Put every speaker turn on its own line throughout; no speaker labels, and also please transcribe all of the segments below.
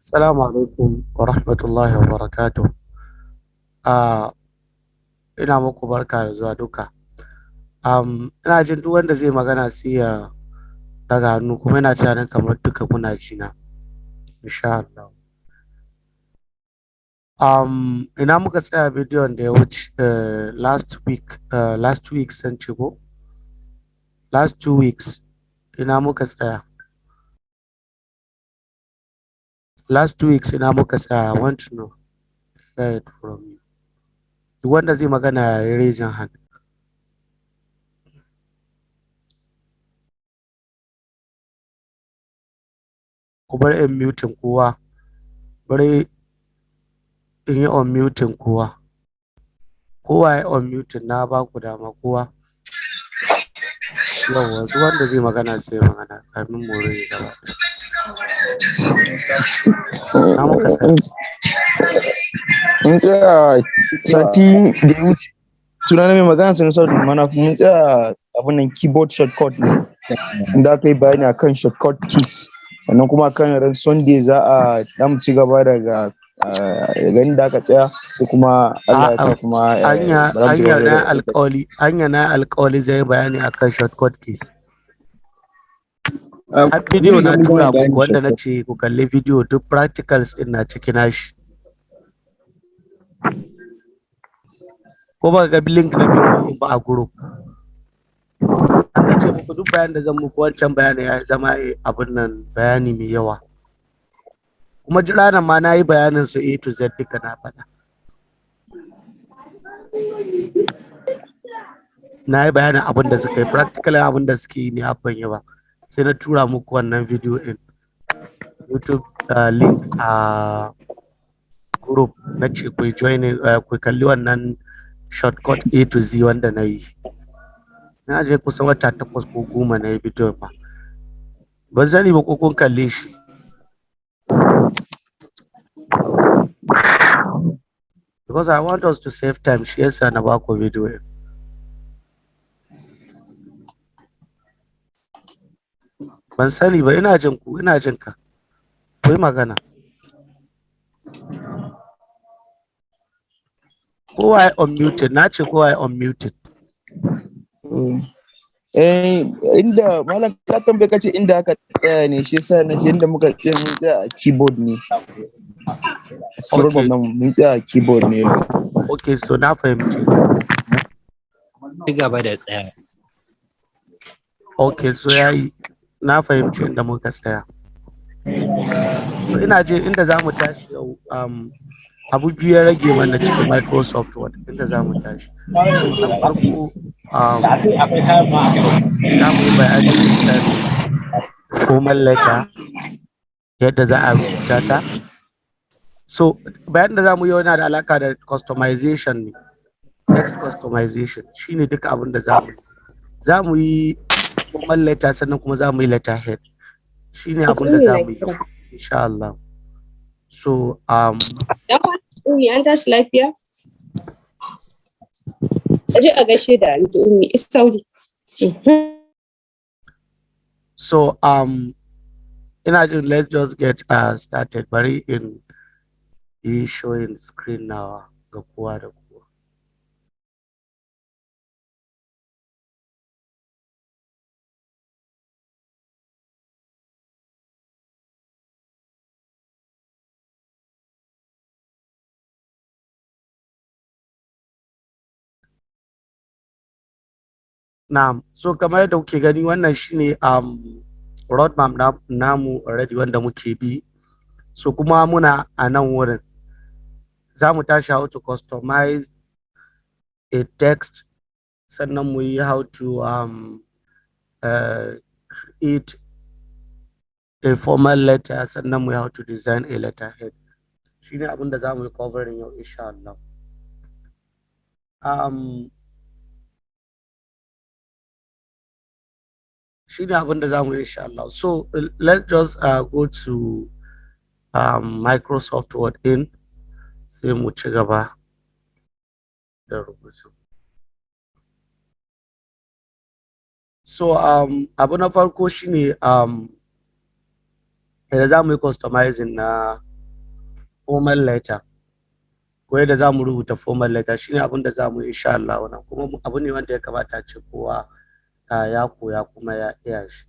Assalamu alaikum wa rahmatullahi wa barakatuh. Ah, ina muku barka da zuwa duka. Ina jin duk wanda zai magana sai ya daga hannu kuma ina tunanin kamar duka kuna ji na. Insha Allah. Ina muka tsaya bidiyon da ya wuce last week san ce ko? Last 2 weeks ina muka tsaya. Last 2 weeks ina muka tsaya. I want to know. Hear it from you. Duk wanda zai magana ya yi raising hand. Ku bar in muting kowa. Bari in yi on muting kowa. Kowa ya on muting na ba ku dama kowa. Yawwa duk wanda zai magana sai magana kamin mu rage gaba ɗaya. Na muka tsaya.
Mun tsaya sati da ya wuce. Sunana mai magana sun sa mana mun tsaya abin nan keyboard shortcut ne. Da aka yi bayani akan shortcut keys. Sannan kuma kan ran Sunday za a dan ci gaba daga inda aka tsaya sai kuma Allah ya sa kuma
anya na alƙawali zai bayani akan shortcut keys. A bidiyo na tura muku wanda na ce ku kalli bidiyo duk practicals din na ciki nashi. Ko ba ga link na bidiyo ba a group. An ce muku duk bayan da zan muku wancan bayani ya zama abin nan bayani mai yawa. Kuma ranar ma na yi bayanin su A to Z duka na faɗa. Na yi bayanin abin da suka yi practically abin da suke yi ne abin yawa. Sai na tura muku wannan video in YouTube link a group na ce ku join ku kalli wannan shortcut A to Z wanda na yi. Na je kusan wata 8 ko 10 na yi bidiyon ba. Ban sani ba ko kun kalle shi. Because I want us to save time, shi yasa na ba ku video in. Ban sani ba ina jin ka. Ku yi magana. Kowa ya unmuted, na ce kowa ya unmuted.
Inda malam ka tambaye kace inda aka tsaya ne shi yasa na ce inda muka ce mun tsaya a keyboard ne.
Okay.
Mun tsaya a keyboard ne.
Okay, so na fahimce.
Ci gaba da tsaya.
Okay, so yayi na fahimci inda muka tsaya. So ina je inda za mu tashi yau abu biyu ya rage mana cikin Microsoft Word inda za mu tashi. Na farko za mu yi bayani kan formal letter yadda za a rubuta ta. So bayan da za mu yi yana da alaka da customization ne, text customization shine duka abin da za mu yi. Za mu yi formal letter sannan kuma za mu yi letterhead shine abin da za mu yi insha Allah. So
Umi an tashi lafiya? Aje a gaishe da Anti Umi Isauri.
So ina jin let's just get started. Bari in yi showing screen nawa ga kowa da kowa. Na'am, so kamar yadda kuke gani wannan shine roadmap namu already wanda muke bi. So kuma muna a nan wurin za mu tashi how to customize a text sannan mu yi how to create a formal letter sannan mu yi how to design a letterhead. Shine abin da za mu yi covering yau insha Allah. Shine abin da za mu yi insha Allah. So let's just go to Microsoft Word in sai mu ci gaba da rubutu. So abu na farko shine yadda za mu yi customizing na formal letter ko yadda za mu rubuta formal letter shine abin da za mu yi insha Allah wannan kuma abu ne wanda ya kamata ce kowa ya koya kuma ya iya shi.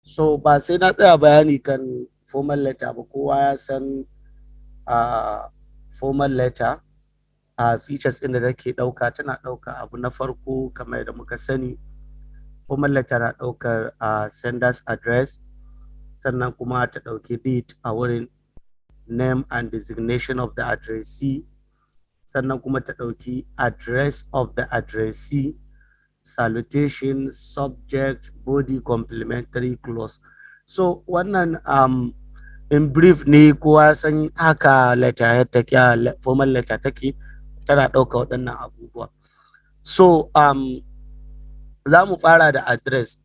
So ba sai na tsaya bayani kan formal letter ba, kowa ya san formal letter features ɗin da take ɗauka, tana ɗauka abu na farko kamar yadda muka sani formal letter na ɗaukar sender's address, sannan kuma ta ɗauki date a wurin, name and designation of the addressee, sannan kuma ta ɗauki address of the addressee, salutation, subject, body, complementary clause. So wannan in brief ne kowa san haka letterhead take, formal letter take, tana ɗauka waɗannan abubuwa. So za mu fara da address.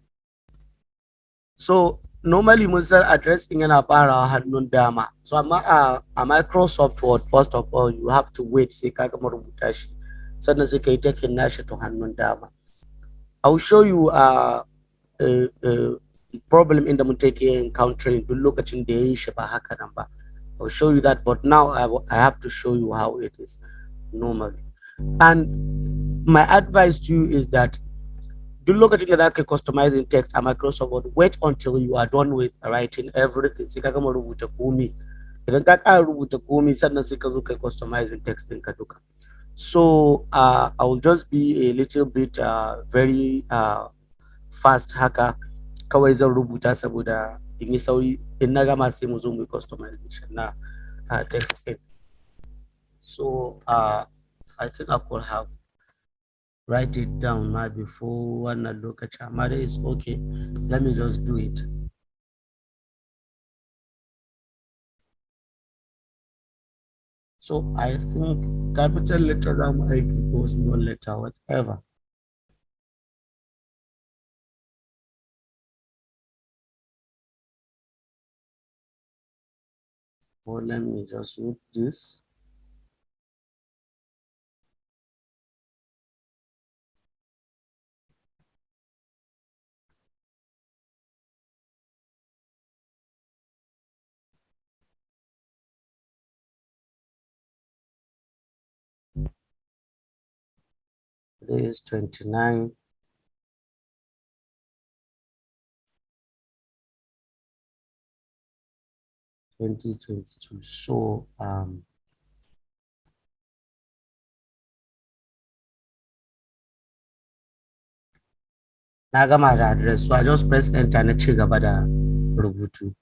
So normally mun san address ɗin yana farawa hannun dama. So amma a Microsoft Word, first of all you have to wait sai ka gama rubuta shi sannan sai ka yi taking nashi to hannun dama. I'll show you problem in the mun take encountering duk lokacin da ya yi shi ba haka nan ba. I'll show you that, but now I have to show you how it is normally. And my advice to you is that duk lokacin da za ka yi customizing text a Microsoft Word, wait until you are done with writing everything sai ka gama rubuta komi. Idan ka ƙara rubuta komi sannan sai ka zo ka yi customizing text ɗinka duka. So I will just be a little bit very fast haka, kawai zan rubuta saboda in yi sauri, in na gama sai mu zo mu yi customization na text ɗin. So I think I could have write it down now before wannan lokaci, amma dai it's okay, let me just do it. So I think capital letter za mu aiki ko small letter, whatever. Or let me just read this. Today is 29. So na gama da address, so I just press enter na ci gaba da rubutu.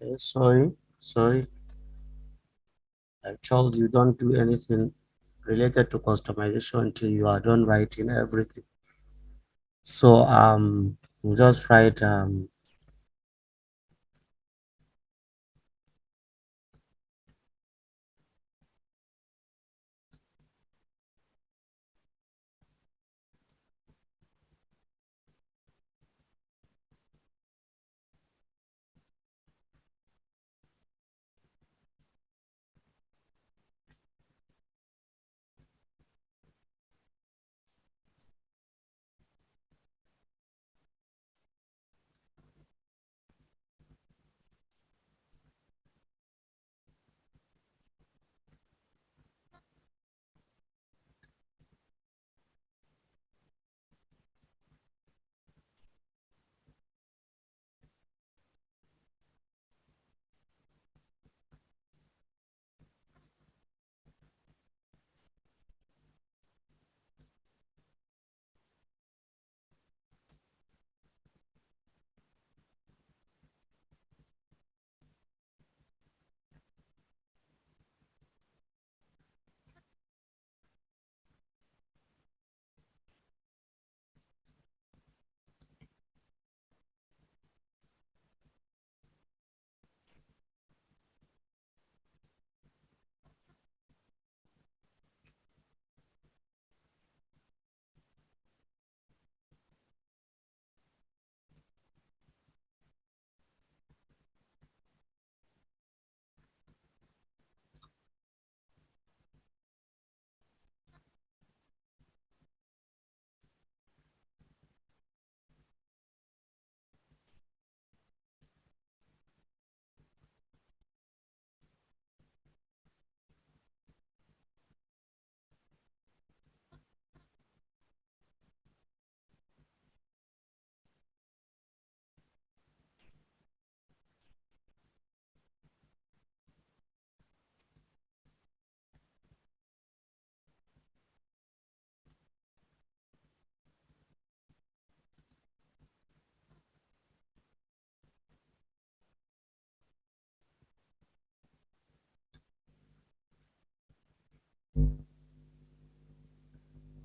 Okay, sorry. I told you don't do anything related to customization until you are done writing everything. So we'll just write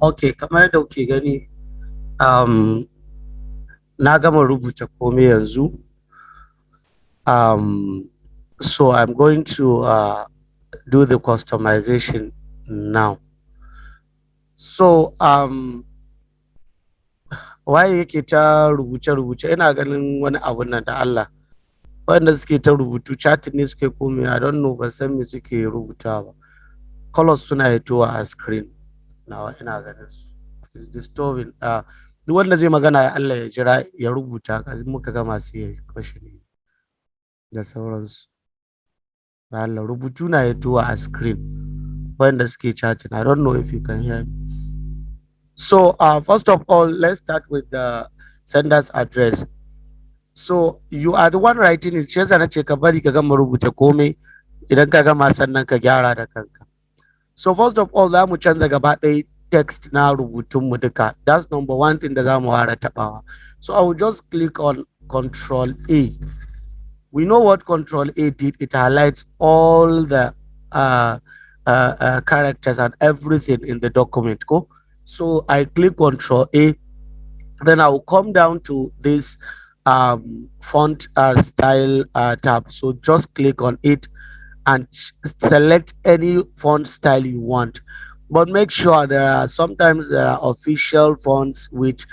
Okay, kamar yadda kuke gani, um, na gama rubuta komai yanzu. Um, so I'm going to do the customization now. So waye yake ta rubuce-rubuce, ina ganin wani abun nan da Allah. Wanda suke ta rubutu chatting ne suke komai, I don't know, ban san me suke rubuta ba. Colors suna hitowa a screen nawa, ina ganin su. It's disturbing. Duk wanda zai magana ya Allah ya jira ya rubuta, kafin muka gama sai ya question da sauransu. Da Allah rubutu na hitowa a screen wanda suke chatting. I don't know if you can hear me. So first of all, let's start with the sender's address. So you are the one writing it. Shi yasa nace ka bari ka gama rubuta komai, idan ka gama sannan ka gyara da kanka. So first of all, za mu canza gaba ɗaya text na rubutun mu duka. That's number one thing da za mu fara taɓawa. So I will just click on Control A. We know what Control A did. It highlights all the characters and everything in the document. Go. So I click Control A. Then I will come down to this font style tab. So just click on it and select any font style you want, but make sure sometimes there are official fonts which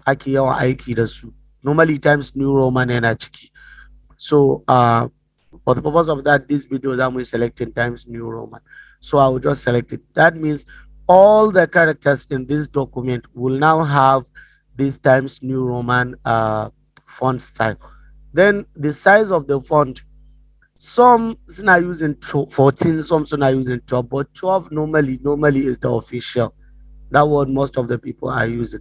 ake yawan aiki da su, normally Times New Roman yana ciki. So for the purpose of that, this video that we're selecting Times New Roman, so I will just select it. That means all the characters in this document will now have this Times New Roman font style. Then the size of the font, some are using 14, some are using 12, but 12 normally is the official. That one most of the people are using.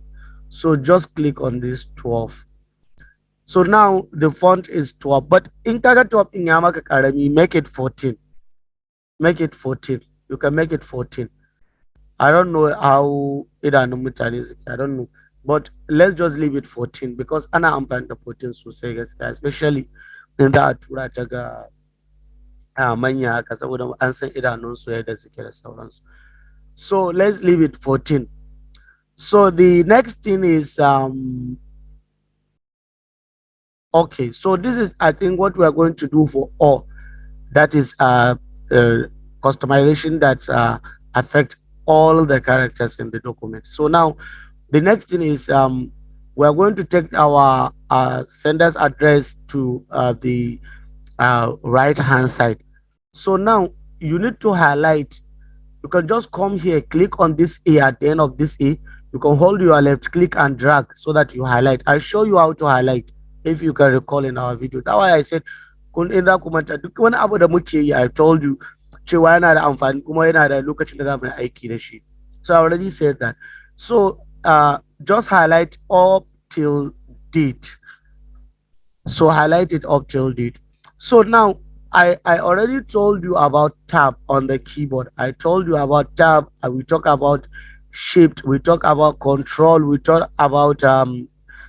So just click on this 12. So now the font is 12, but in kaga 12 in Yamaka Academy, make it 14. Make it 14. You can make it 14. I don't know how it is, I don't know. But let's just leave it 14 because Anna am the 14 so say especially in that Turataga manya haka saboda an san idanunsu yadda suke da sauransu. So let's leave it 14. So the next thing is okay, so this is I think what we are going to do for all, that is customization that affect all the characters in the document. So now the next thing is we are going to take our sender's address to the right hand side. So now you need to highlight. You can just come here, click on this A at the end of this A. You can hold your left click and drag so that you highlight. I'll show you how to highlight if you can recall in our video. That's why I said kun in za ku manta duk wani abu da muke yi, I told you cewa yana da amfani kuma yana da lokacin da za mu yi aiki da shi. So I already said that. So just highlight up till date. So highlight it up till date. So now I already told you about tab on the keyboard. I told you about tab. We talk about shift. We talk about control. We talk about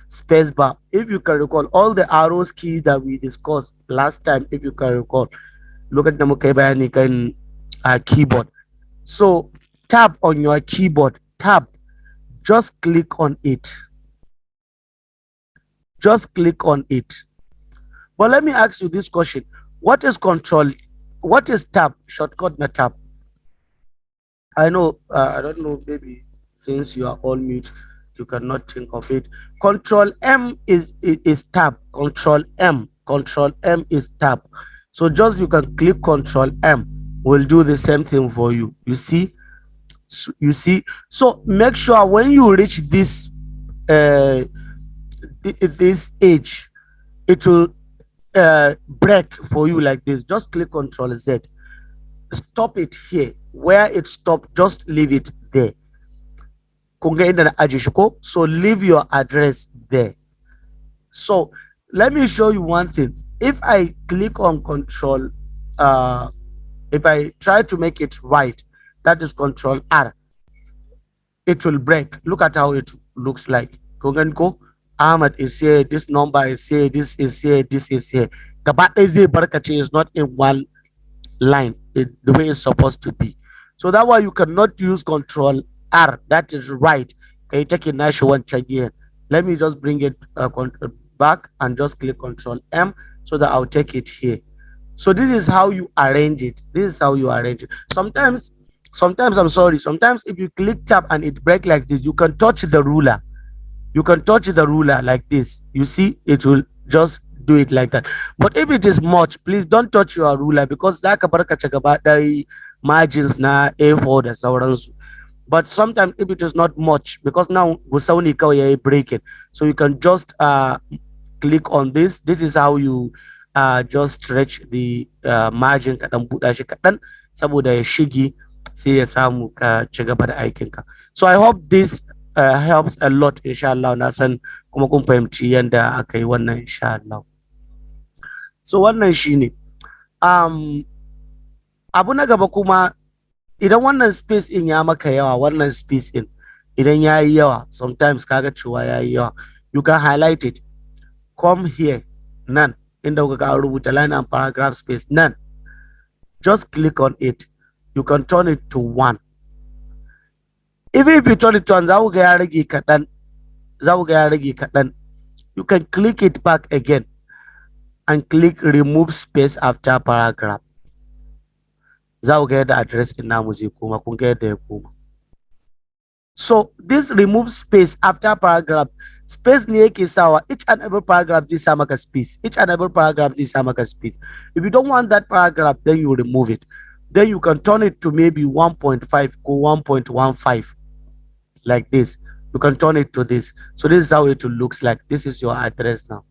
space bar. If you can recall all the arrows keys that we discussed last time, if you can recall, look at the keyboard. So tab on your keyboard, tab, just click on it. Just click on it. But let me ask you this question. What is control? What is tab? Shortcut na tab. I know, I don't know, maybe since you are all mute, you cannot think of it. Control M is tab. Control M. Control M is tab. So just you can click Control M. Will do the same thing for you. You see? So, you see? So make sure when you reach this this age, it will break for you like this. Just click Control Z. Stop it here. Where it stopped, just leave it there. So leave your address there. So let me show you one thing. If I click on Control, if I try to make it right, that is Control R, it will break. Look at how it looks like. Go. Ahmad is here, this number is here, this is here, this is here. The Batezi Barkachi is not in one line, the way it's supposed to be. So that why you cannot use Control R, that is right. Okay, take it nashi wancan again. Let me just bring it back and just click Control M so that I'll take it here. So this is how you arrange it. This is how you arrange it. Sometimes I'm sorry. Sometimes if you click tab and it break like this, you can touch the ruler. You can touch the ruler like this. You see, it will just do it like that. But if it is much, please don't touch your ruler because that ka bar ka ci gaba ɗaya margins na A4 da sauransu. But sometimes if it is not much, because now gusau ne kawai yayi breaking, so you can just click on this. This is how you just stretch the margin kaɗan, buɗa shi kaɗan saboda ya shige sai ya samu ka ci gaba da aikinka. So I hope this helps a lot, insha Allah. Na san kuma kun fahimci yanda aka yi wannan, insha Allah. So wannan shine abu na gaba kuma, idan wannan space in ya maka yawa, wannan space in idan ya yi yawa, sometimes kaga cewa ya yi yawa, you can highlight it. Come here, nan, inda kuka ga an rubuta line and paragraph space, nan. Just click on it. You can turn it to 1. Even if you turn it to 1, za ku ga ya rage kaɗan. Za ku ga ya rage kaɗan. You can click it back again and click remove space after paragraph. Za ku ga yadda address ɗin namu zai koma, kun ga yadda ya koma. So this remove space after paragraph, space ne yake sawa each and every paragraph zai sa maka space. Each and every paragraph zai sa maka space. If you don't want that paragraph, then you remove it. Then you can turn it to maybe 1.5 or 1.15 like this. You can turn it to this. So this is how it looks like. This is your address now.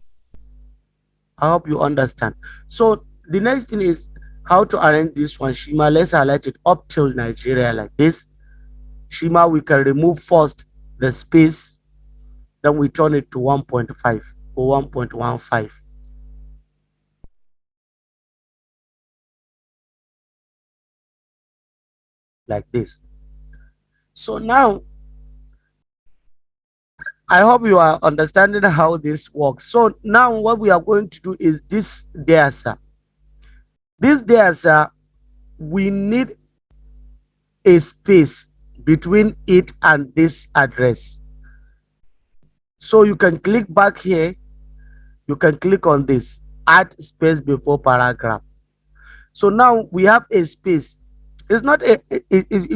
I hope you understand. So the next thing is how to arrange this one. Shima, let's highlight it up till Nigeria like this. Shima, we can remove first the space, then we turn it to 1.5 or 1.15. Like this. So now, I hope you are understanding how this works. So now what we are going to do is this there, sir. This there, sir, we need a space between it and this address. So you can click back here. You can click on this, add space before paragraph. So now we have a space. It's not a,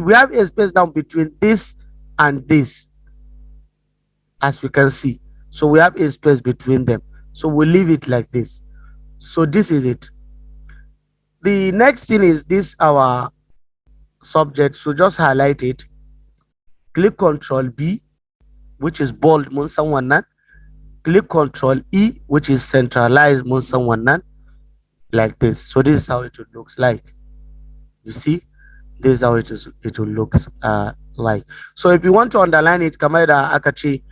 we have a space now between this and this, as we can see. So we have a space between them. So we'll leave it like this. So this is it. The next thing is this our subject. So just highlight it. Click Control B, which is bold, mun san wannan. Click Control E, which is centralized, mun san wannan. Like this. So this is how it looks like. You see, this is how it will look like. So if you want to underline it, kamar da aka ce,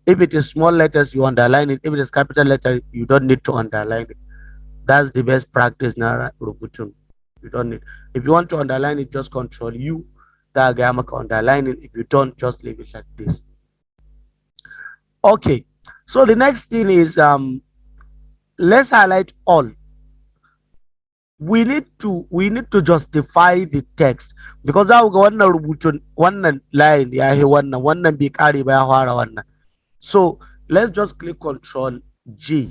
if it is small letters, you underline it. If it is capital letter, you don't need to underline it. That's the best practice na rubutun. You don't need. If you want to underline it, just Control U. That gaya underline it. If you don't, just leave it like this. Okay. So the next thing is let's highlight all. We need to justify the text, because za ku ga wannan rubutun, wannan line ya yi wannan bai kare ba ya fara wannan. So let's just click Control G.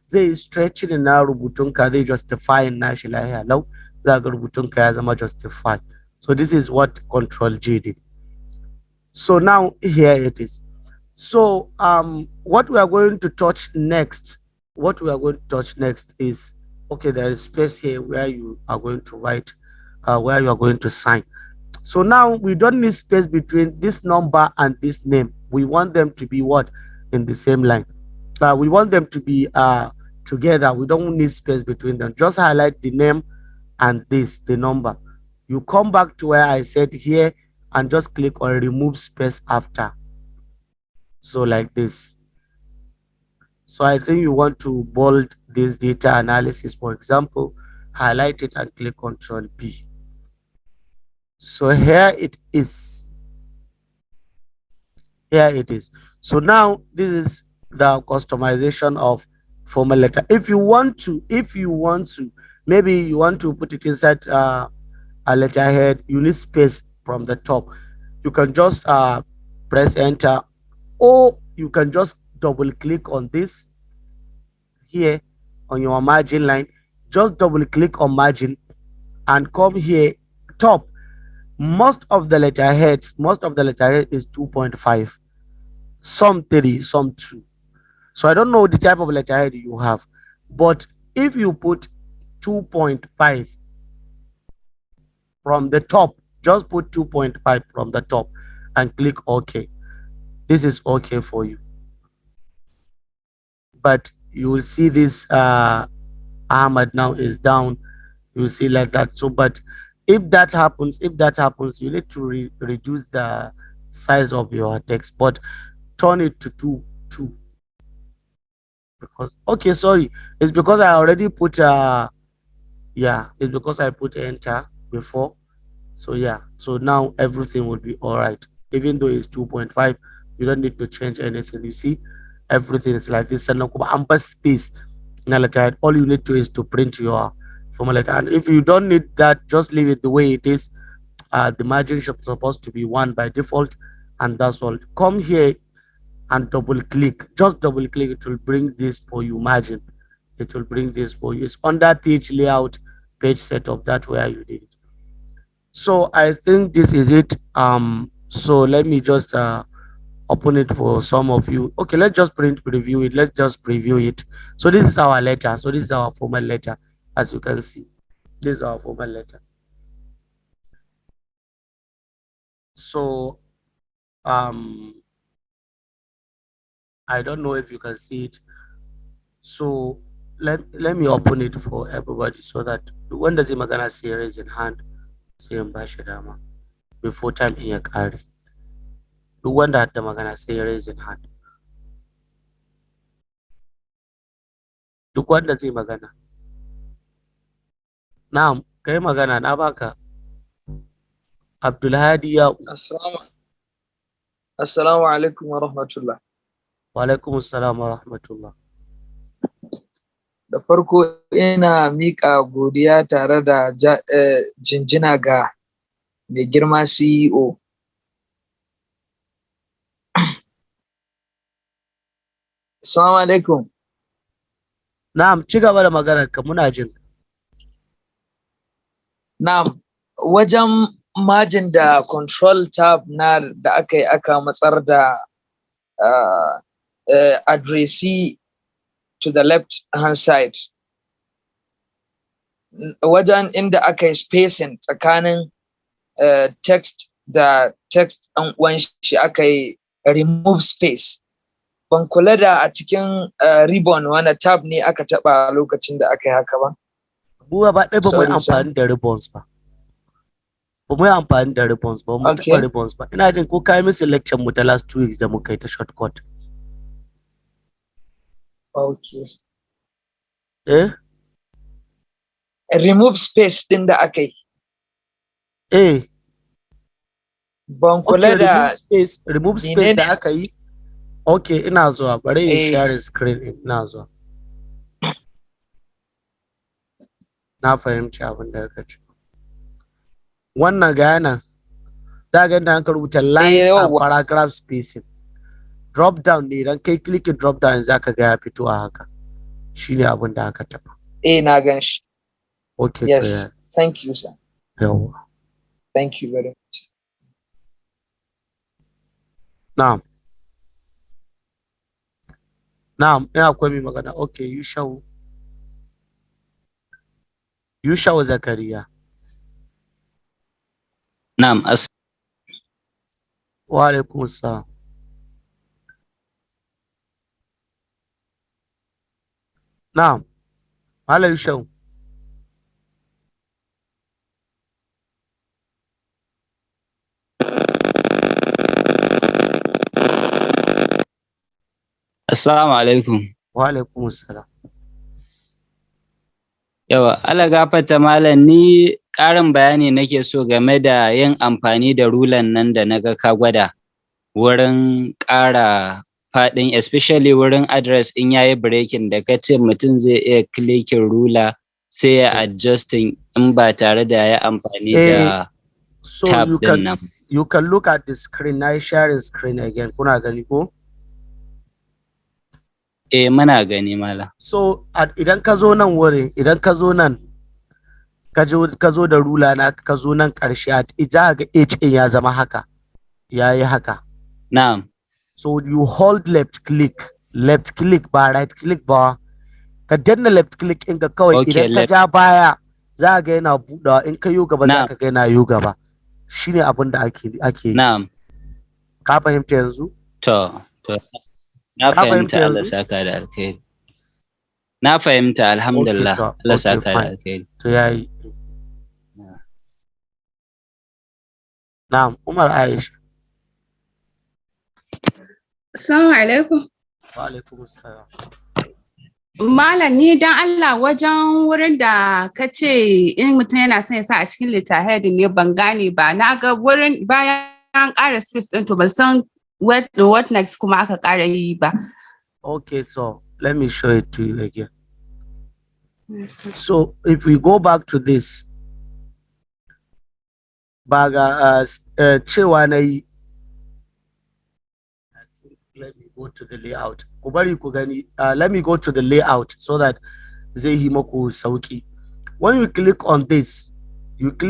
Zai stretching na rubutun ka, zai justify nashi lahiya lau, za ga rubutun ka ya zama justify. So this is what Control G did. So now here it is. So what we are going to touch next, is, okay, there is space here where you are going to write, where you are going to sign. So now we don't need space between this number and this name. We want them to be what? In the same line. We want them to be together. We don't need space between them. Just highlight the name and this, the number. You come back to where I said here and just click on remove space after. So like this. So I think you want to bold this data analysis, for example, highlight it and click Control B. So here it is. Here it is. So now this is the customization of formal letter. If you want to, maybe you want to put it inside a letterhead, you need space from the top. You can just press enter, or you can just double click on this here on your margin line. Just double click on margin and come here top. Most of the letterhead is 2.5, some 3, some 2. So I don't know the type of letterhead you have, but if you put 2.5 from the top, just put 2.5 from the top and click OK. This is OK for you. But you will see this Ahmad now is down. You will see like that. So, but if that happens, you need to reduce the size of your text, but turn it to 2 because okay, sorry, it's because I already put yeah, it's because I put enter before. So yeah, so now everything will be all right. Even though it's 2.5, you don't need to change anything. You see, everything is like this. And amper space. All you need to is to print your formula. And if you don't need that, just leave it the way it is. The margin is supposed to be 1 by default, and that's all. Come here and double click. Just double click. It will bring this for you. Margin. It will bring this for you. It's under page layout, page setup. That where you did it. So I think this is it. So let me just open it for some of you. Okay, let's just preview it. Let's just preview it. So this is our letter. So this is our formal letter. As you can see, this is our formal letter. So I don't know if you can see it. So let me open it for everybody so that when does it gonna say raise in hand, say Bashadama before time in your carry. The one that the magana say raise in hand. Duk wanda zai magana. Na'am, kai magana na baka. Abdulhadi ya.
Assalamu alaikum wa rahmatullah.
Wa alaikum assalam wa rahmatullah.
Da farko ina miƙa godiya tare da jinjina ga mai girma CEO. Assalamu alaikum.
Na'am, ci gaba da maganar ka muna jin.
Na'am, wajen margin da control tab na da aka yi aka matsar da addressee to the left hand side. Wajen inda aka yi spacing tsakanin text da text ɗan uwan shi aka yi remove space. Ban kula da a cikin ribbon wani tab ne aka taɓa lokacin da aka yi haka ba.
Buwa ba ɗaya ba mu yi amfani da ribbons ba. Ba mu yi amfani da ribbons ba, mu taɓa ribbons ba. Ina jin ko kai musu lecture mu ta last 2 weeks da muka yi ta shortcut.
Okay. Remove space ɗin da aka yi. Ban kula da
remove space da aka yi. Okay, ina zuwa. Bari in share screen ina zuwa. Na fahimci abin da ka ce. Wannan ga yana za ga yadda aka rubuta line and paragraph spacing. Drop down ne idan kai clicking drop down za ka ga ya fito a haka. Shi ne abin da aka taɓa.
Na gan shi.
Okay,
yes,
to yeah.
Thank you, sir.
Yawa.
Thank you very much.
Na'am. Na'am, ina akwai mai magana. Okay, Yushau Zakariya.
Na'am,
Wa alaikum assalam. Na'am. Hala Yushau.
Assalamu alaikum.
Wa alaikum assalam.
Yawa, Allah gafarta malam, ni ƙarin bayani nake so game da yin amfani da rulan nan da naga ka gwada wurin ƙara faɗin, especially wurin address in yayi breaking da kace mutum zai iya clicking rula sai ya adjusting in ba tare da ya amfani da
So
tab din nan.
you can look at the screen. Na sharing screen again. Kuna gani ko?
Muna gani malam.
So idan ka zo nan wurin, idan ka zo nan, ka zo da rula na ka zo nan ƙarshe za ga H ɗin ya zama haka, ya yi haka.
Na'am.
So you hold left click ba right click ba. Ka danna left click in ka kawai
Okay,
idan ka
left.
ja baya za ga yana buɗawa, in ka yo gaba za
Na'am.
ka ga yana yo gaba. Shine abin da ake yi.
Na'am.
Ka fahimta yanzu?
To, na
Ka fahimta
fahimta, Allah
yanzu?
saka da alkhairi. Na fahimta,
Okay,
alhamdulillah,
to
Allah
okay,
saka da
fine.
alkhairi.
To yayi. Na'am, Umar Aisha.
Assalamu alaikum.
Wa alaikum assalam.
Malam ni dan Allah wajen wurin da ka ce in mutum yana son ya sa a cikin letterhead ne ban gane ba. Na ga wurin bayan an ƙara space ɗin to ban san what next kuma aka ƙara yi ba.
Okay, so let me show it to you again. So if we go back to this, baga cewa na yi, let me go to the layout. Ku bari ku gani, let me go to the layout so that zai yi maku sauki. When you click on this, it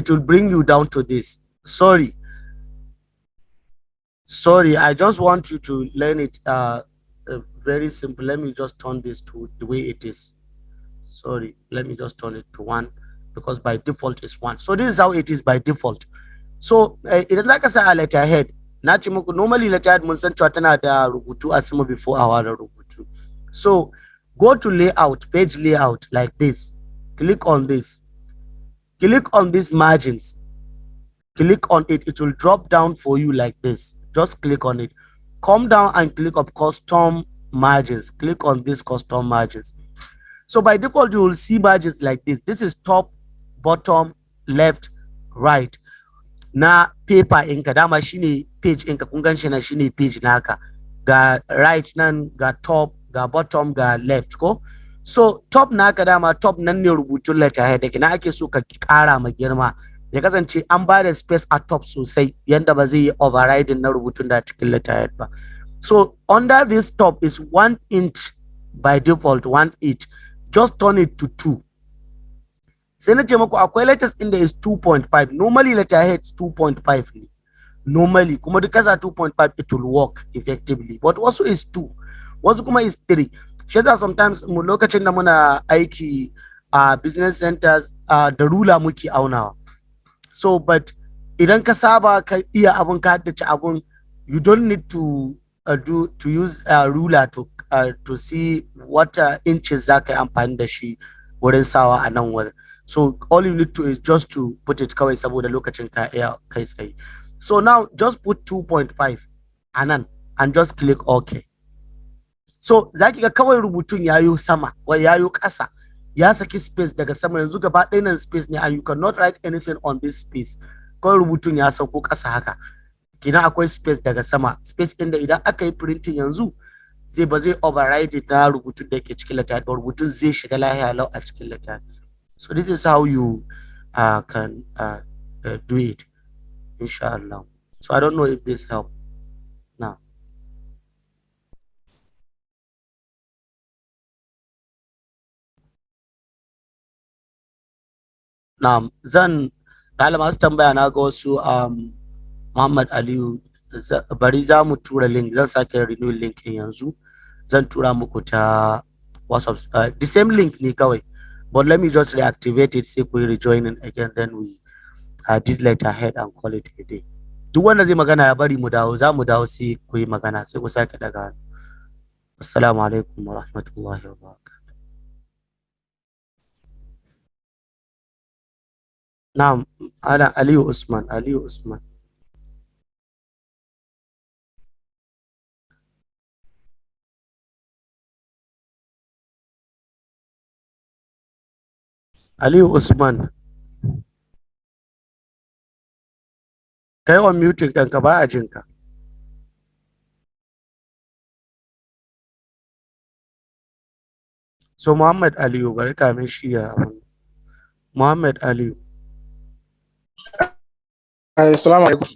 will bring you down to this. Sorry, I just want you to learn it very simple. Let me just turn this to the way it is. Sorry, let me just turn it to 1 because by default is 1. So this is how it is by default. So idan zaka sa a letterhead, na ce muku normally letterhead mun san cewa tana da rubutu a sama before a ware rubutu. So go to layout, page layout like this. Click on this. Click on these margins. Click on it. It will drop down for you like this. Just click on it. Come down and click on custom margins. Click on these custom margins. So by default, you will see margins like this. This is top, bottom, left, right. Na paper inka dama shine page inka kun gan shi na shine page naka. Ga right nan, ga top, ga bottom, ga left ko. So top naka dama top nan ne rubutun letterhead yake. Na ake so ka kara ma girma. Ya kasance an ba da space a top sosai yanda ba zai yi overriding na rubutun da cikin letterhead ba. So under this top is 1 inch by default, 1 inch. Just turn it to 2. Sai na ce muku akwai letters in there is 2.5. Normally letterhead is 2.5 ne. Normally kuma duk kasa 2.5 it will work effectively. But also is 2. Wasu kuma is 3. Shi yasa sometimes mu lokacin da muna aiki a business centers da ruler muke aunawa. So but idan ka saba ka iya abun ka haddace abun, you don't need to use a ruler to see what inches za ka yi amfani da shi wurin sawa a nan wurin. So all you need to is just to put it kawai saboda lokacin ka iya kai tsaye. So now just put 2.5 a nan and just click OK. So za ki ga kawai rubutun yayo sama wa yayo ƙasa. Ya saki space daga sama, yanzu gaba ɗaya nan space ne and you cannot write anything on this space. Kawai rubutun ya sauko ƙasa haka. Kina akwai space daga sama, space inda idan aka yi printing yanzu ba zai override na rubutun da yake cikin letterhead ba, rubutun zai shiga lahiya lau a cikin letterhead. So this is how you can do it, inshallah. So I don't know if this helped. Now. Zan masu tambaya na ga wasu Muhammad Aliyu, bari za mu tura link, zan sake renew link in yanzu, zan tura muku ta WhatsApp, the same link ne kawai, but let me just reactivate it, sai ku yi rejoining again, then we did letterhead and call it a day. Duk wanda zai magana ya bari mu dawo, za mu dawo sai ku yi magana, sai ku sake daga hannu. Assalamu alaikum wa rahmatullahi wa barakatuh. Na'am, ana Aliyu Usman. Aliyu Usman kai on mute ɗinka ba a jinka. So Muhammad Aliyu bari kamin shi ya Muhammad Aliyu.
Assalamu alaikum.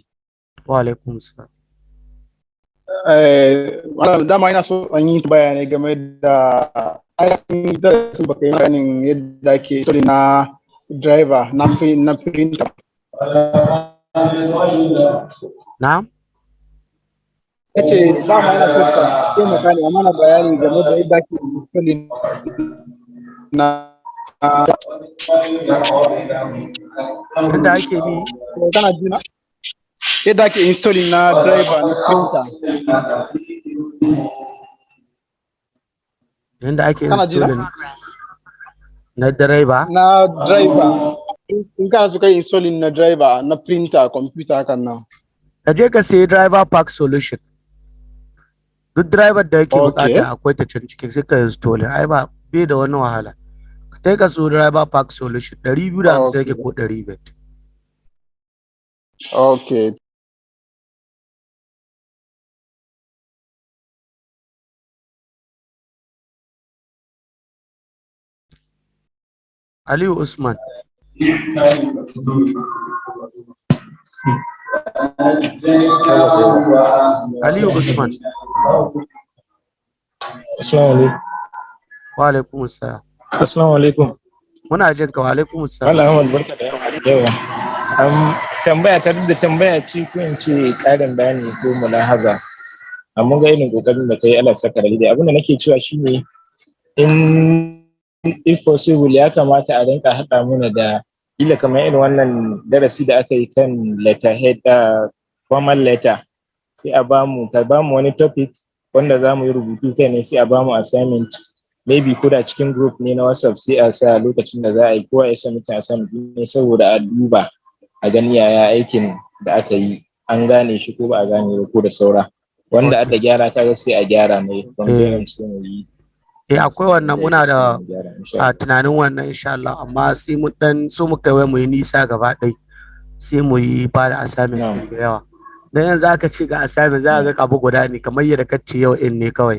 Wa alaikum salam.
Malam dama ina so an yi bayani game da ainihin darasin baka yi bayanin yadda ake sorry na driver na printer.
Na'am?
Kace dama ina so ka taimaka ne mana bayani game da yadda ake installing na
Yanda ake bi
kana jina yadda ake installing na driver na printer.
yanda ake
Kana jina?
installing na driver.
Na driver in kana so kai installing na driver na printer computer hakan nan.
Ka je ka sayi driver pack solution. Duk driver da yake
Okay.
bukata akwai ta can cikin sai ka install. Ai ba bai da wani wahala. Ka sai ka so driver pack solution 250 yake ko 500.
Okay.
Aliyu Usman. Aliyu Usman.
Assalamu alaikum.
Wa alaikum salam.
Assalamu alaikum.
Muna jin ka. Wa alaikum salam.
Malam Ahmad barka da yawa. Tambaya ta da tambaya ce ko in ce ƙarin bayani ko mulahaza. Amma ga irin kokarin da kai Allah saka da dai. Abin da nake cewa shine in if possible ya kamata a rinka haɗa mana da kila kamar irin wannan darasi da aka yi kan letterhead formal letter sai a bamu wani topic wanda za mu yi rubutu kai ne sai a bamu assignment maybe ko da cikin group ne na WhatsApp sai a sa lokacin da za a yi kowa ya sa mutum assignment ne saboda a duba a gani yaya aikin da aka yi an gane shi ko ba a gane ba ko da saura wanda aka gyara kaga sai a gyara mai from sai mu yi
akwai wannan muna da tunanin wannan insha Allah amma sai mu dan so mu kai mu yi nisa gaba ɗai sai mu yi ba da assignment da yawa dan yanzu aka ce ga assignment za ka ga abu guda ne kamar yadda ka ce yau in ne kawai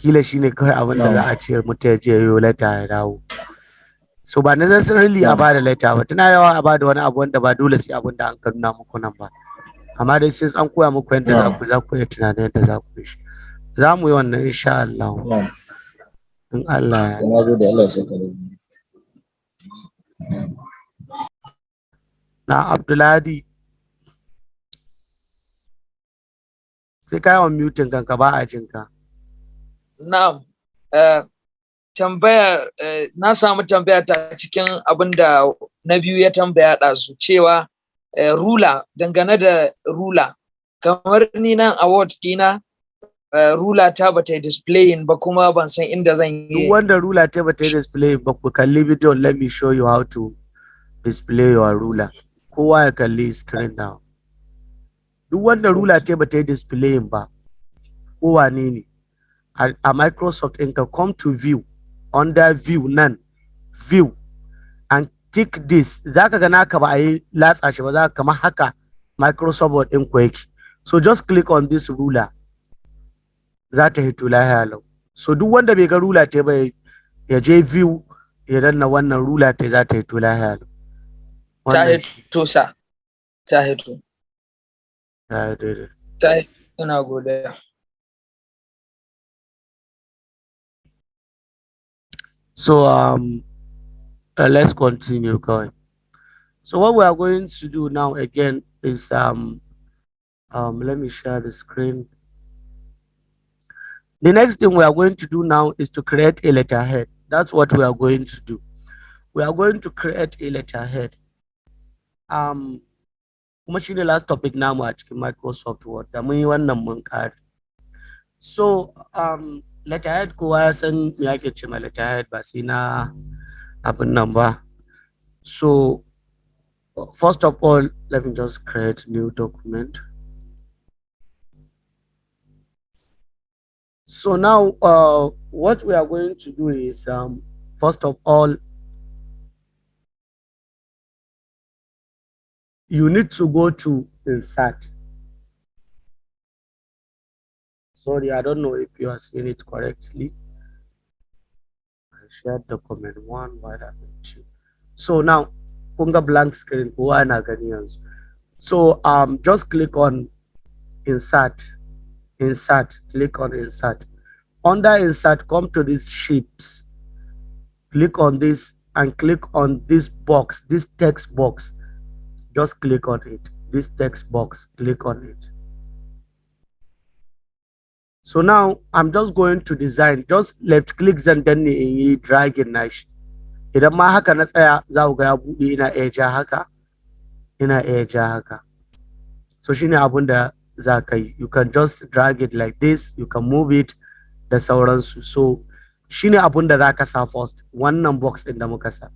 kila shine kawai abin da za a ce mutum ya je ya yi letter ya dawo so ba necessarily a ba da letter ba tana yawa a ba da wani abu wanda ba dole sai abin da an ka nuna muku nan ba amma dai sai an koya muku yadda za ku yi tunanin yadda za ku yi shi za mu yi wannan insha Allah in Allah ya
da Allah saka
na Abdulladi sai kai wa muting kanka ba a jinka.
Na'am, tambaya na samu tambaya ta cikin abin da na biyu ya tambaya ɗazu cewa rula dangane da rula kamar ni nan award ɗina rula ta ba ta yi displaying ba kuma ban san inda zan yi.
Duk wanda rula ta ba ta yi displaying ba ku kalli video let me show you how to display your ruler. Kowa ya kalli screen now. Duk wanda rula ta ba ta yi displaying ba kowa ne a Microsoft in ka come to view under view nan view and tick this zaka ga naka ba a yi latsa shi ba za ka kamar haka Microsoft Word ɗin ku yake. So just click on this ruler. Za ta hito lahiya lau. So duk wanda bai ga rula ta ba ya je view ya danna wannan rula ta za ta hito lahiya lau.
Ta hito sa. Ta hito.
Ta daidai.
Ta hito ina godiya.
So let's continue going. So what we are going to do now again is let me share the screen. The next thing we are going to do now is to create a letterhead. That's what we are going to do. We are going to create a letterhead. Kuma shine last topic namu a cikin Microsoft Word da mun yi wannan mun kare. So letterhead kowa ya san me ake ce ma letterhead ba sai na abin nan ba. So first of all, let me just create new document. So now what we are going to do is first of all you need to go to insert. Sorry, I don't know if you are seeing it correctly. I shared document 1 while I'm in 2. So now kunga blank screen kowa ana gani yanzu. So just click on insert, click on insert. Under insert, come to these shapes, click on this and click on this box, this text box. Just click on it, this text box, click on it. So now I'm just going to design, just left click and then drag and nice. Idan ma haka na tsaya za ku ga ya buɗe, ina iya ja haka, ina iya ja haka. So shine abun da za ka yi. You can just drag it like this, you can move it da sauransu. So shine abun da za ka sa first, wannan box ɗin da muka sa.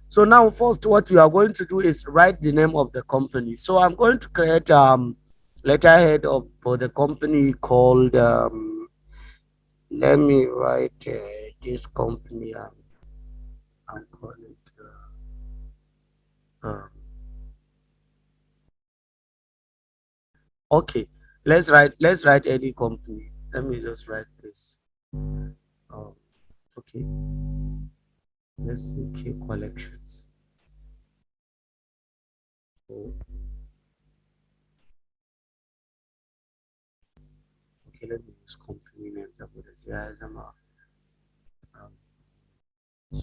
So now first what you are going to do is write the name of the company. So I'm going to create letterhead for the company called let me write this company. I'm calling it okay. Let's write any company. Let me just write this. Okay. Let's see K collections. Oh, okay, let me use company names. I'm gonna say as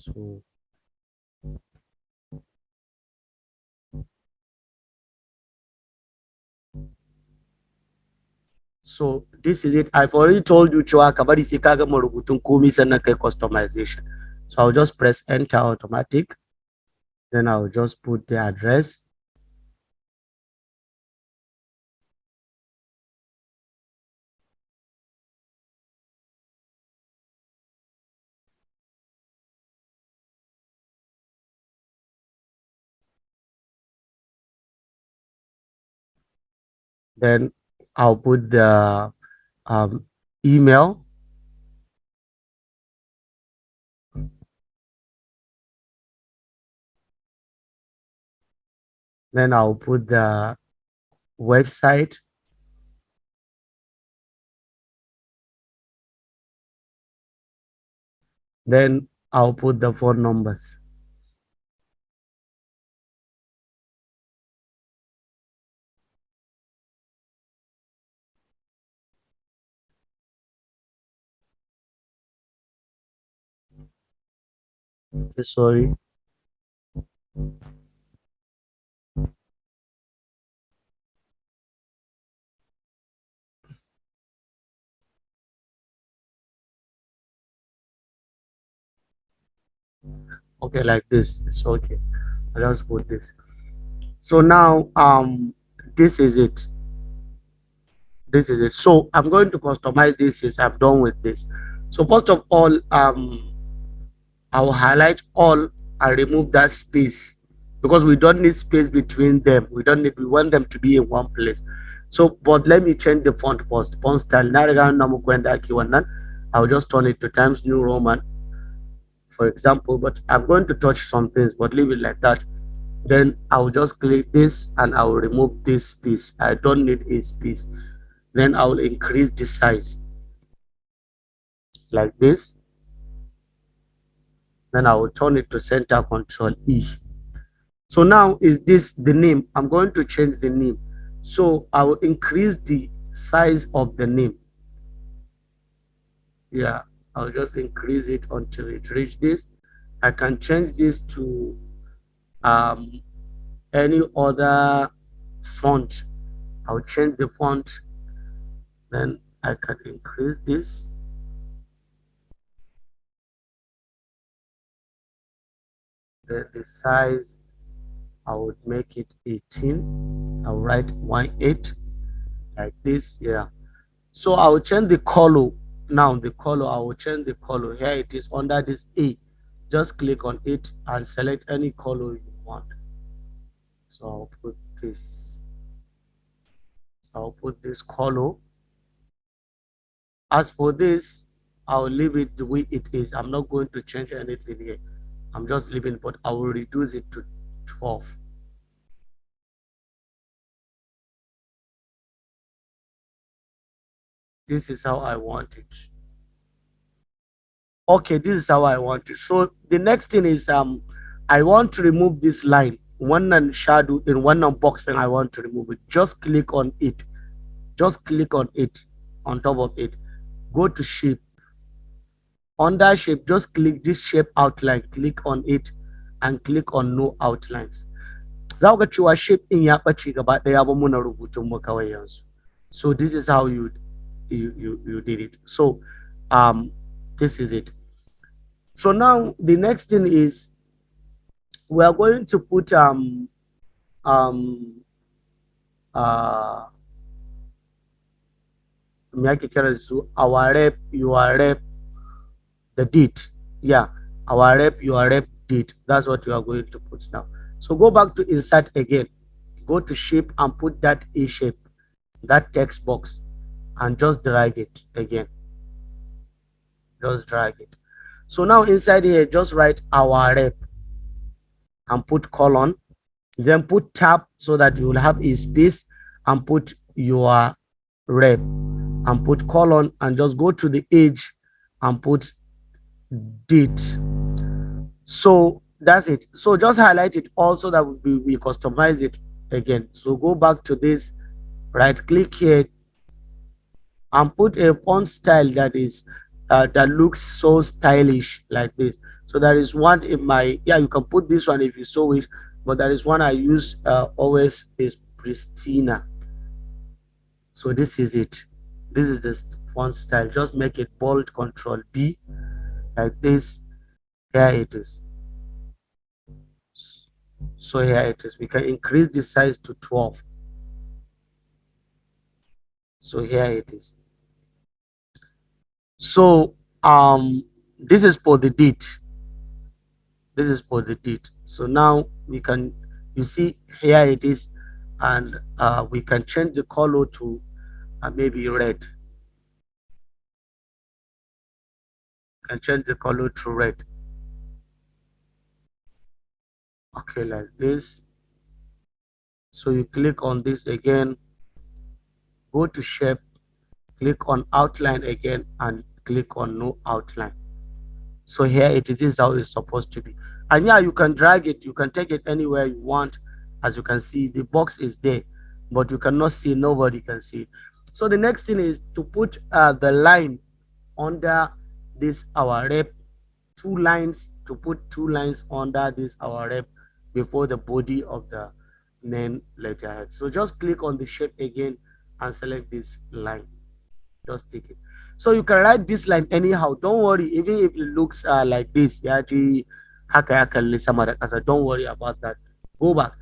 so so this is it. I've already told you cewa ka bari sai ka gama rubutun komai sannan kai customization. So I'll just press enter automatic. Then I'll just put the address. Then I'll put the email. Then I'll put the website. Then I'll put the phone numbers. Okay, sorry. Okay, like this. It's okay. I'll just put this. So now this is it. This is it. So I'm going to customize this since I'm done with this. So first of all, I'll highlight all and remove that space because we don't need space between them. We want them to be in one place. So, but let me change the font first. Font style. I'll just turn it to Times New Roman, for example. But I'm going to touch some things, but leave it like that. Then I'll just click this and I'll remove this space. I don't need a space. Then I'll increase the size like this. Then I will turn it to center, Control E. So now is this the name? I'm going to change the name. So I will increase the size of the name. Yeah, I'll just increase it until it reaches this. I can change this to any other font. I'll change the font. Then I can increase this. Then the size, I would make it 18. I'll write 18 like this. Yeah. So I will change the color. Now the color, I will change the color. Here it is under this A. Just click on it and select any color you want. So I'll put this. I'll put this color. As for this, I'll leave it the way it is. I'm not going to change anything here. I'm just leaving, but I will reduce it to 12. This is how I want it. Okay, this is how I want it. So the next thing is I want to remove this line. one shadow in one box and I want to remove it, just click on it. Just click on it, on top of it. Go to shape. Under shape, just click this shape outline. Click on it and click on no outlines. Za ku ga cewa shape in ya ɓace gaba ɗaya ba muna rubutun mu kawai yanzu. So this is how you did it. So this is it. So now the next thing is we are going to put um uh me ake kiran su our rep, your rep, the date. Yeah, our rep, your rep date. That's what you are going to put now. So go back to insert again. Go to shape and put that A shape, that text box, and just drag it again. Just drag it. So now inside here, just write our rep and put colon. Then put tab so that you will have a space and put your rep and put colon and just go to the edge and put date. So that's it. So just highlight it also that we customize it again. So go back to this, right click here and put a font style that is that looks so stylish like this. So there is one in my, yeah, you can put this one if you so wish, but there is one I use always is Pristina. So this is it. This is the font style. Just make it bold, Control B, like this. Here it is. So here it is. We can increase the size to 12. So here it is. So this is for the date. This is for the date. So now we can, you see here it is, and we can change the color to maybe red. Can change the color to red. Okay, like this. So you click on this again, go to shape, click on outline again, and click on no outline. So here it is. This is how it's supposed to be. And yeah, you can drag it, you can take it anywhere you want. As you can see, the box is there, but you cannot see, nobody can see. So the next thing is to put the line under this our rep, two lines, to put two lines under this our rep before the body of the main letterhead. So just click on the shape again and select this line. Just take it. So you can write this line anyhow. Don't worry, even if it looks like this. Don't worry about that. Go back.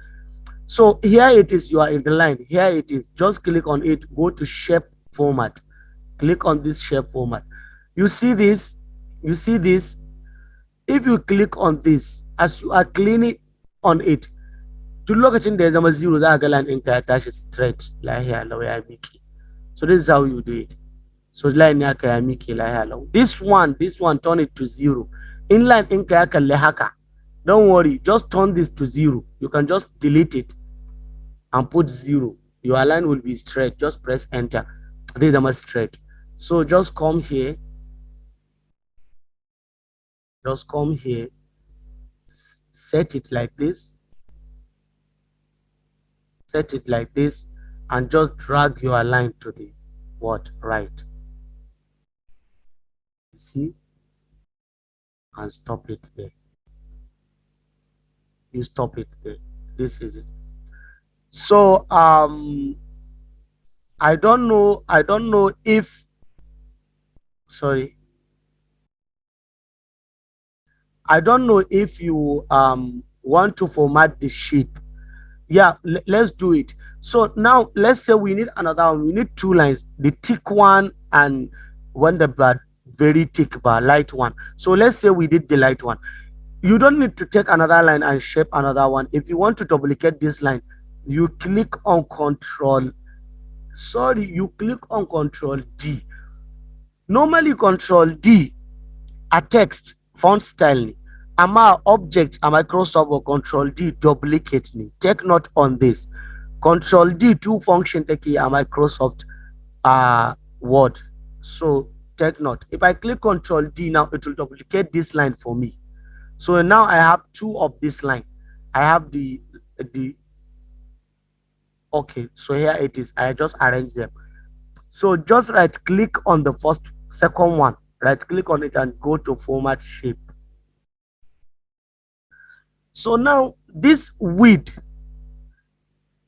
So here it is. You are in the line. Here it is. Just click on it. Go to shape format. Click on this shape format. You see this? You see this? If you click on this, as you are cleaning on it, to lokacin da ya zama zero za ga line ɗinka ya tashi straight lahiya lau ya miki. So this is how you do it. So line ya ya miki lahiya lau. This one turn it to zero. In line ɗinka ya kalli haka. Don't worry, just turn this to zero. You can just delete it and put zero. Your line will be straight. Just press enter. This is straight. So just come here. Just come here. Set it like this. Set it like this, and just drag your line to the right. You see, and stop it there. You stop it there. This is it. So I don't know if, sorry, I don't know if you want to format the sheet. Yeah, let's do it. So now let's say we need another one. We need two lines, the thick one and one the bar, very thick bar, light one. So let's say we did the light one. You don't need to take another line and shape another one. If you want to duplicate this line, you click on you click on Control D. Normally Control D a text font style ni, amma object a Microsoft or Control D duplicate ni. Take note on this. Control D two function take a Microsoft Word. So take note. If I click Control D now, it will duplicate this line for me. So now I have two of this line. I have the the okay, so here it is. I just arrange them. So just right click on the second one, right click on it and go to format shape. So now this width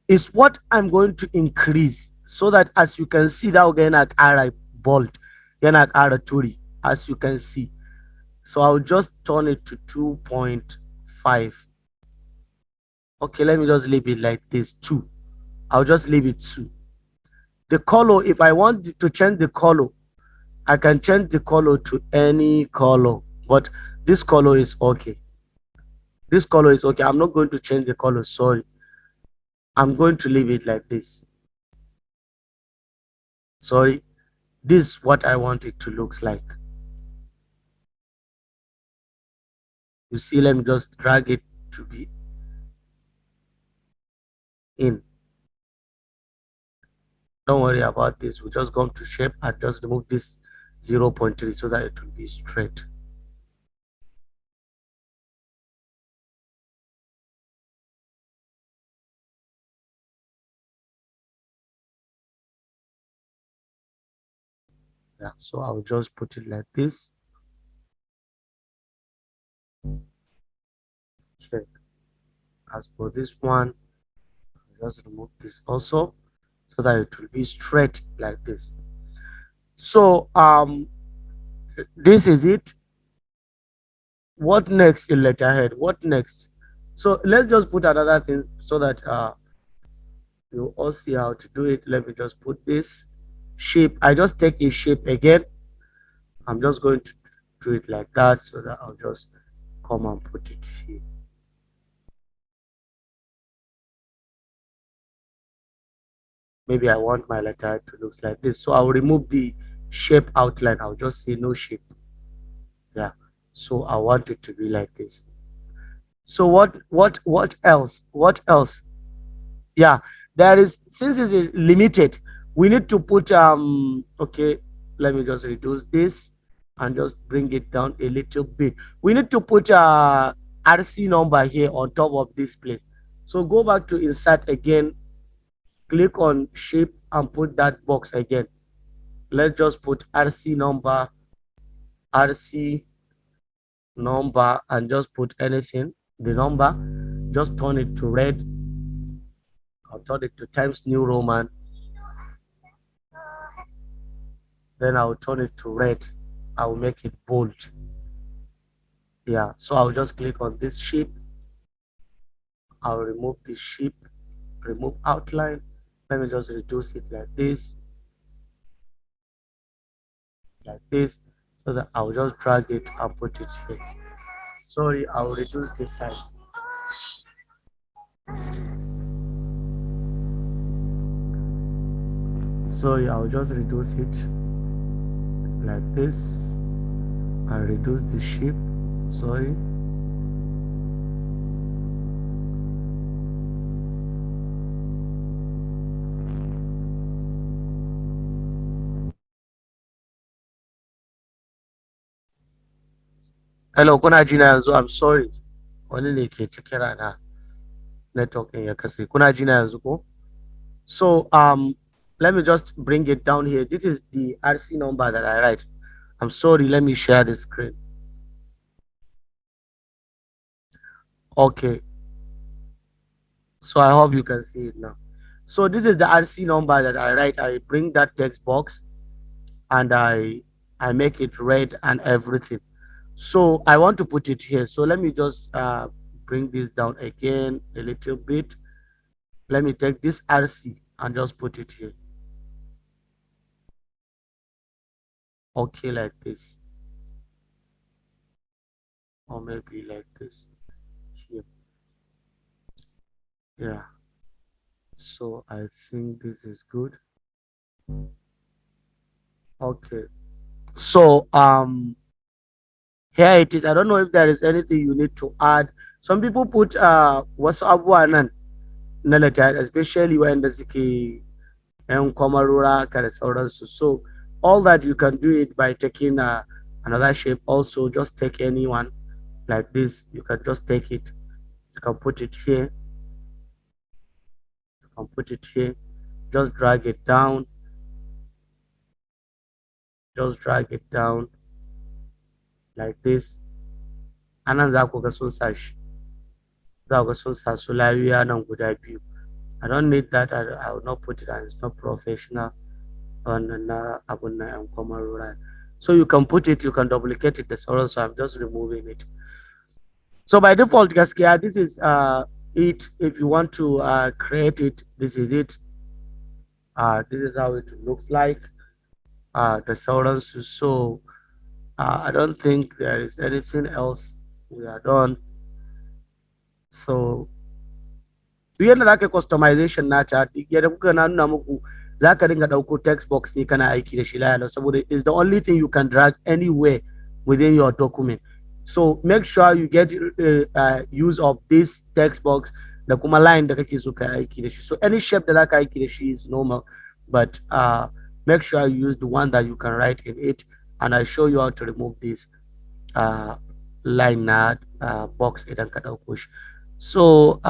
is what I'm going to increase, so that as you can see that we're going to bold, yana ƙara turi, as you can see. So I'll just turn it to 2.5. Okay, let me just leave it like this, 2. I'll just leave it 2. The color, if I want to change the color, I can change the color to any color, but this color is okay. This color is okay. I'm not going to change the color, sorry. I'm going to leave it like this. Sorry, this is what I want it to look like. You see, let me just drag it to be in. Don't worry about this. We just go to shape and just remove this 0.3 so that it will be straight. Yeah, so I'll just put it like this. Okay. As for this one, I'll just remove this also so that it will be straight like this. So this is it. What next in letterhead? What next? So let's just put another thing so that you all see how to do it. Let me just put this shape. I just take a shape again. I'm just going to do it like that so that I'll just come and put it here. Maybe I want my letter to look like this, so I'll remove the shape outline. I'll just say no shape. Yeah, so I want it to be like this. So what else? What else? Yeah, there is, since it's limited, we need to put okay, let me just reduce this and just bring it down a little bit. We need to put RC number here on top of this place. So go back to insert again, click on shape and put that box again. Let's just put RC number, and just put anything, the number, just turn it to red. I'll turn it to Times New Roman, then I'll turn it to red. I'll make it bold. Yeah, so I'll just click on this shape. I'll remove this shape, remove outline. Let me just reduce it like this, so that I'll just drag it and put it here. Sorry, I'll reduce this size. Sorry, I'll just reduce it like this and reduce the shape. Sorry. Hello, kuna jina yanzu? I'm sorry. Wani ne ke ta kira na, network ɗin ya katse. Kuna jina yanzu ko? So let me just bring it down here. This is the RC number that I write. I'm sorry, let me share the screen. Okay. So I hope you can see it now. So this is the RC number that I write. I bring that text box and I make it red and everything. So I want to put it here. So let me just bring this down again a little bit. Let me take this RC and just put it here. Okay, like this. Or maybe like this here. Yeah. So I think this is good. Okay. So here it is. I don't know if there is anything you need to add. Some people put wasu abubuwa nan na letter, especially when da suke yan kwamarura ka da sauransu. So all that you can do it by taking another shape. Also, just take anyone like this. You can just take it. You can put it here. can put it here, just drag it down, just drag it down like this. Anan za ku ga sun sa shi, za ku ga sun sa su lafiya nan guda biyu. I don't need that. I will not put it, and it's not professional on abun na yan common rural. So you can put it, you can duplicate it the sauran, so I'm just removing it. So by default, gaskiya, this is it. If you want to create it, this is it. This is how it looks like. The sauransu. So I don't think there is anything else we are done. So duk yadda za ka yi customization nata, duk yadda kuka na nuna muku za ka dinga ɗauko text box ne kana aiki da shi layala, saboda it's the only thing you can drag anywhere within your document. So make sure you get use of this text box da kuma line da kake so ka aiki da shi. So any shape da za ka aiki da shi is normal, but make sure you use the one that you can write in it, and I show you how to remove this line na box idan ka ɗauko shi. So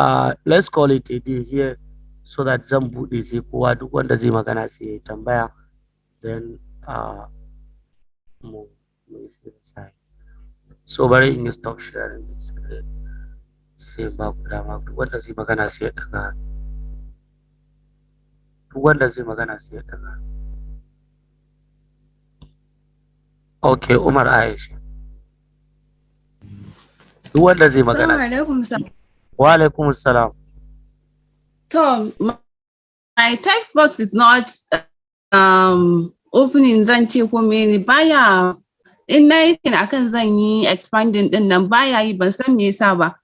let's call it a day here, so that zan buɗe sai kowa duk wanda zai magana sai ya tambaya, then mu sai. So bari in yi stop sharing this, sai ba ku dama duk wanda zai magana sai ya daga, duk wanda zai magana sai ya daga. Okay, Umar Aisha. Duk wanda zai magana.
Assalamu alaikum sir.
Wa alaikum salam.
So my text box is not opening, zan ce ko mene baya, in na yi akan zan yi expanding din nan baya yi, ban san me yasa ba.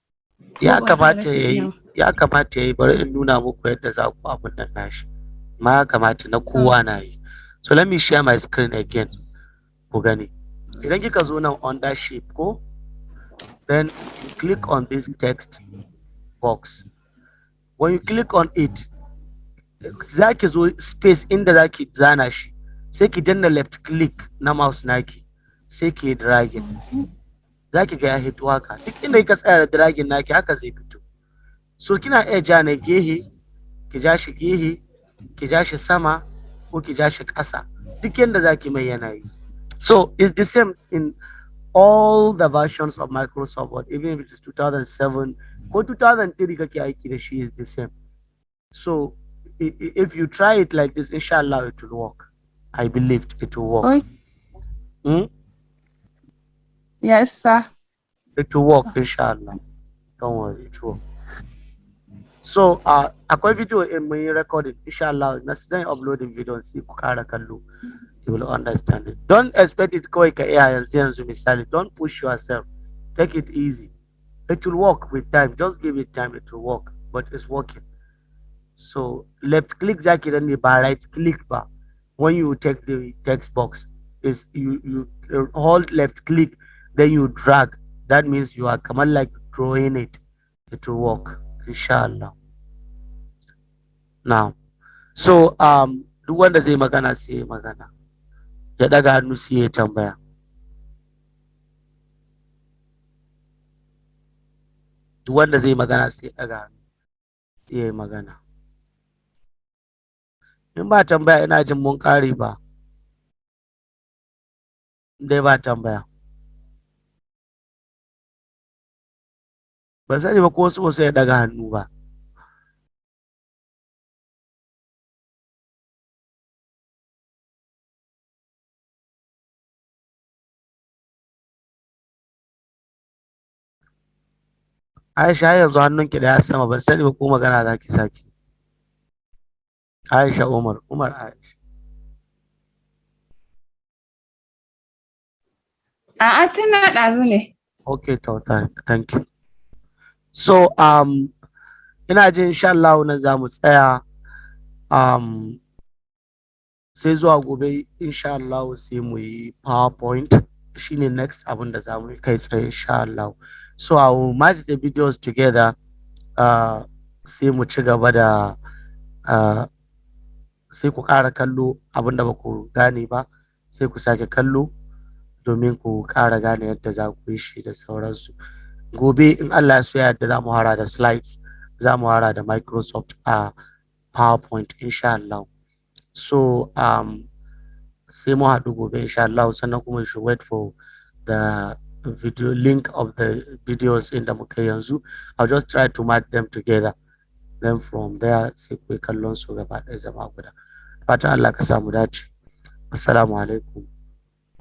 Ya kamata yayi, bari in nuna muku yadda za ku abun nan nashi. Ma ya kamata na kowa na yi. So let me share my screen again. Ku gani. Idan kika zo nan under shape ko, then you click on this text box. When you click on it, za ki zo space inda za ki zana shi, sai ki danna left click na mouse naki, sai ki dragging. Za ki ga ya hito haka. Duk inda kika tsaya da dragging naki haka zai fito. So kina iya ja na gehe, ki ja shi gehe, ki ja shi sama, ko ki ja shi ƙasa. Duk yanda za ki mai yana yi. So it's the same in all the versions of Microsoft Word, even if it is 2007 or 2003 kake aiki da shi, is the same. So if you try it like this, inshallah it will work. I believe it will work.
Yes, sir.
It will work, inshallah. Don't worry, it will. So akwai video in my recording, inshallah. Na zan uploading video sai ku kara kallo. You will understand it. Don't expect it kawai ka iya yanzu misali. Don't push yourself. Take it easy. It will work with time. Just give it time, it will work. But it's working. So left click zaki then ba right click ba. When you take the text box, is you hold left click, then you drag. That means you are kamar like drawing it. It will work, inshallah. Now, so duk wanda zai magana sai magana. Ya daga hannu sai ya tambaya. Duk wanda zai magana sai ya daga hannu sai ya magana. In ba tambaya ina jin mun kare ba. Dai ba tambaya. Ban sani ba ko wasu sai ya daga hannu ba. Aisha yanzu hannunki da ya sama, ban sani ba ko magana za ki saki. Aisha Umar Aisha.
A'a tana ɗazu ne.
Okay, thank you. So ina jin insha Allah nan za mu tsaya. Sai zuwa gobe insha Allah sai mu yi PowerPoint, shine next abin da za mu yi kai tsaye insha Allah. So I will match the videos together. Sai mu ci gaba da sai ku ƙara kallo abin da ba ku gane ba, sai ku sake kallo domin ku ƙara gane yadda za ku yi shi da sauransu. Gobe in Allah ya so ya yarda za mu hara da slides, za mu hara da Microsoft PowerPoint insha Allah. So sai mu haɗu gobe insha Allah, sannan kuma you should wait for the video link of the videos in da muka yanzu. I'll just try to match them together, then from there sai ku yi kallon su gaba ɗaya zama guda. Fatan Allah ka samu dace. Assalamu alaikum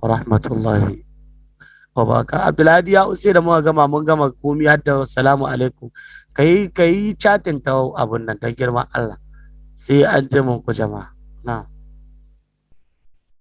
wa rahmatullahi wa barakatuh. Abdulhadi ya sai da muka gama mun gama komi har da assalamu alaikum. Kai chatin ta abun nan ta girman Allah. Sai an ji mun ku jama'a. Na'am.